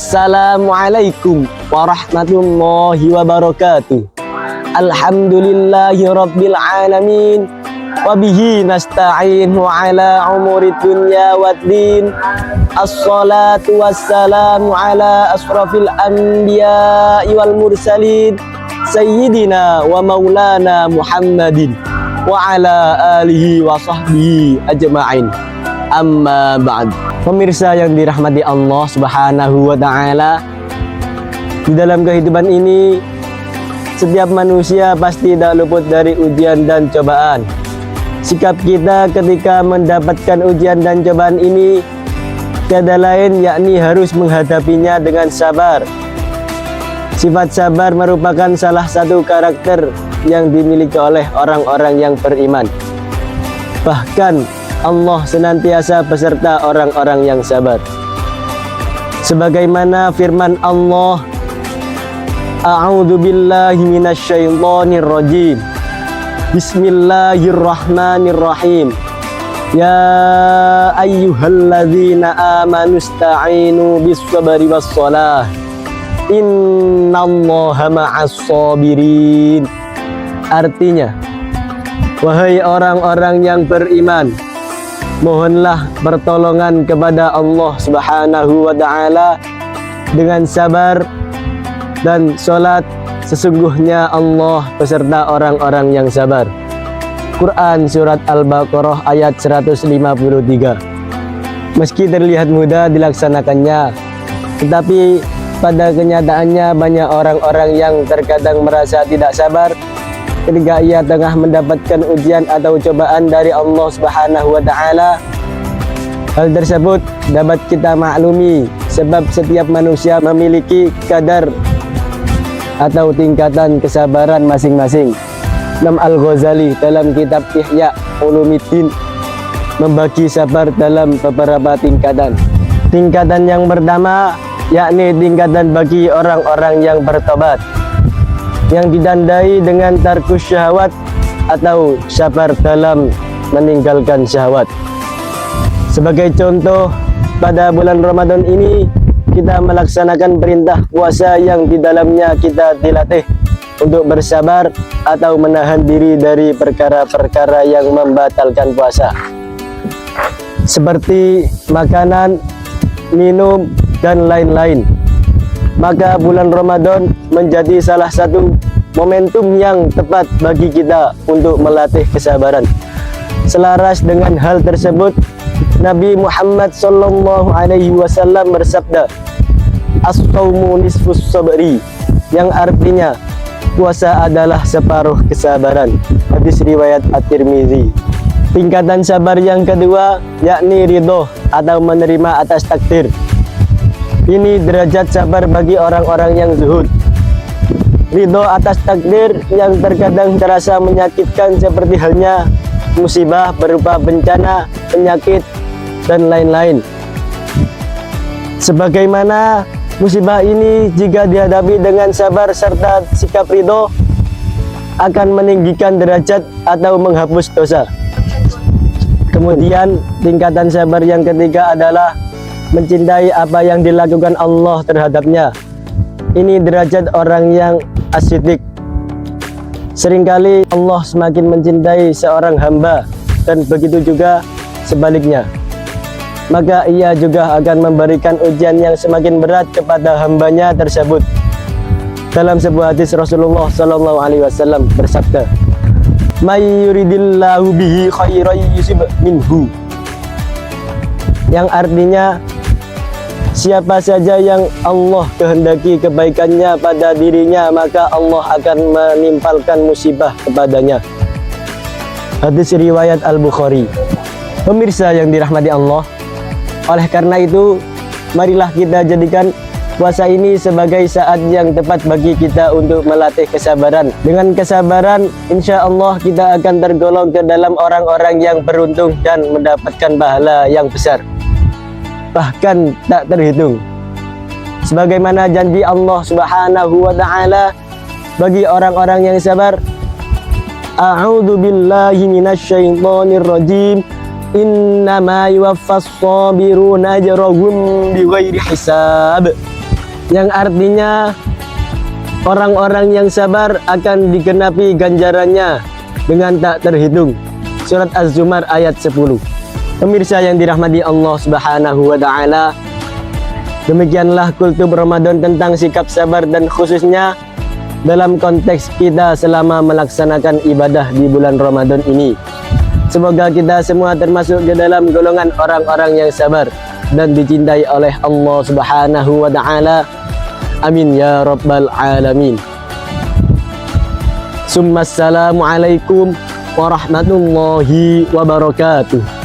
Assalamualaikum warahmatullahi wabarakatuh. Alhamdulillahi rabbil alamin. Wabihi nasta'in ala umuri dunya waddin. Assalatu wassalamu ala asrafil anbiya'i wal mursalin Sayyidina wa maulana Muhammadin wa ala alihi wa sahbihi ajma'in. Amma ba'd. Pemirsa yang dirahmati Allah Subhanahu wa ta'ala, di dalam kehidupan ini setiap manusia pasti tak luput dari ujian dan cobaan. Sikap kita ketika mendapatkan ujian dan cobaan ini tiada lain yakni harus menghadapinya dengan sabar. Sifat sabar merupakan salah satu karakter yang dimiliki oleh orang-orang yang beriman. Bahkan Allah senantiasa beserta orang-orang yang sabar. Sebagaimana firman Allah, A'udzu billahi minasyaitonir rajim. Bismillahirrahmanirrahim. Ya ayyuhalladzina amanu ista'inu bis-sabri was-shalah. Innallaha ma'as sabirin. Artinya, wahai orang-orang yang beriman, mohonlah pertolongan kepada Allah Subhanahu wa ta'ala dengan sabar dan sholat. Sesungguhnya Allah beserta orang-orang yang sabar. Quran Surat Al-Baqarah ayat 153. Meski terlihat mudah dilaksanakannya, tetapi pada kenyataannya banyak orang-orang yang terkadang merasa tidak sabar ketika ia tengah mendapatkan ujian atau cobaan dari Allah Subhanahu wa ta'ala. Hal tersebut dapat kita maklumi sebab setiap manusia memiliki kadar atau tingkatan kesabaran masing-masing. Imam Al-Ghazali dalam kitab Ihya Ulumuddin membagi sabar dalam beberapa tingkatan. Tingkatan yang pertama yakni tingkatan bagi orang-orang yang bertobat, yang ditandai dengan tarkus syahwat atau sabar dalam meninggalkan syahwat. Sebagai contoh, pada bulan Ramadan ini kita melaksanakan perintah puasa yang di dalamnya kita dilatih untuk bersabar atau menahan diri dari perkara-perkara yang membatalkan puasa, seperti makanan, minum, dan lain-lain. Maka bulan Ramadan menjadi salah satu momentum yang tepat bagi kita untuk melatih kesabaran. Selaras dengan hal tersebut, Nabi Muhammad SAW bersabda, As-sawmu nisfus sabri, yang artinya puasa adalah separuh kesabaran. Hadis riwayat At-Tirmizi. Tingkatan sabar yang kedua yakni ridho atau menerima atas takdir. Ini derajat sabar bagi orang-orang yang zuhud. Ridho atas takdir yang terkadang terasa menyakitkan seperti halnya musibah berupa bencana, penyakit, dan lain-lain. Sebagaimana musibah ini jika dihadapi dengan sabar serta sikap ridho akan meninggikan derajat atau menghapus dosa. Kemudian tingkatan sabar yang ketiga adalah mencintai apa yang dilakukan Allah terhadapnya. Ini derajat orang yang asyidik. Seringkali Allah semakin mencintai seorang hamba dan begitu juga sebaliknya. Maka ia juga akan memberikan ujian yang semakin berat kepada hambanya tersebut. Dalam sebuah hadis Rasulullah SAW bersabda, "May yuridillahu bihi khairan yusib minhu." Yang artinya, siapa saja yang Allah kehendaki kebaikannya pada dirinya, maka Allah akan menimpalkan musibah kepadanya. Hadis riwayat Al-Bukhari. Pemirsa yang dirahmati Allah, oleh karena itu, marilah kita jadikan puasa ini sebagai saat yang tepat bagi kita untuk melatih kesabaran. Dengan kesabaran, insya Allah kita akan tergolong ke dalam orang-orang yang beruntung dan mendapatkan pahala yang besar, bahkan tak terhitung. Sebagaimana janji Allah Subhanahu wa ta'ala bagi orang-orang yang sabar, A'udzu billahi minasyaitonir rajim. Innama yuwaffas sabiruna ajrahum bighairi hisab. yang artinya orang-orang yang sabar akan digenapi ganjarannya dengan tak terhitung. Surat Az-Zumar ayat 10. Pemirsa yang dirahmati Allah Subhanahu wa taala, demikianlah kultum Ramadan tentang sikap sabar dan khususnya dalam konteks kita selama melaksanakan ibadah di bulan Ramadan ini. Semoga kita semua termasuk ke dalam golongan orang-orang yang sabar dan dicintai oleh Allah Subhanahu wa taala. Amin ya rabbal alamin. Assalamualaikum warahmatullahi wabarakatuh.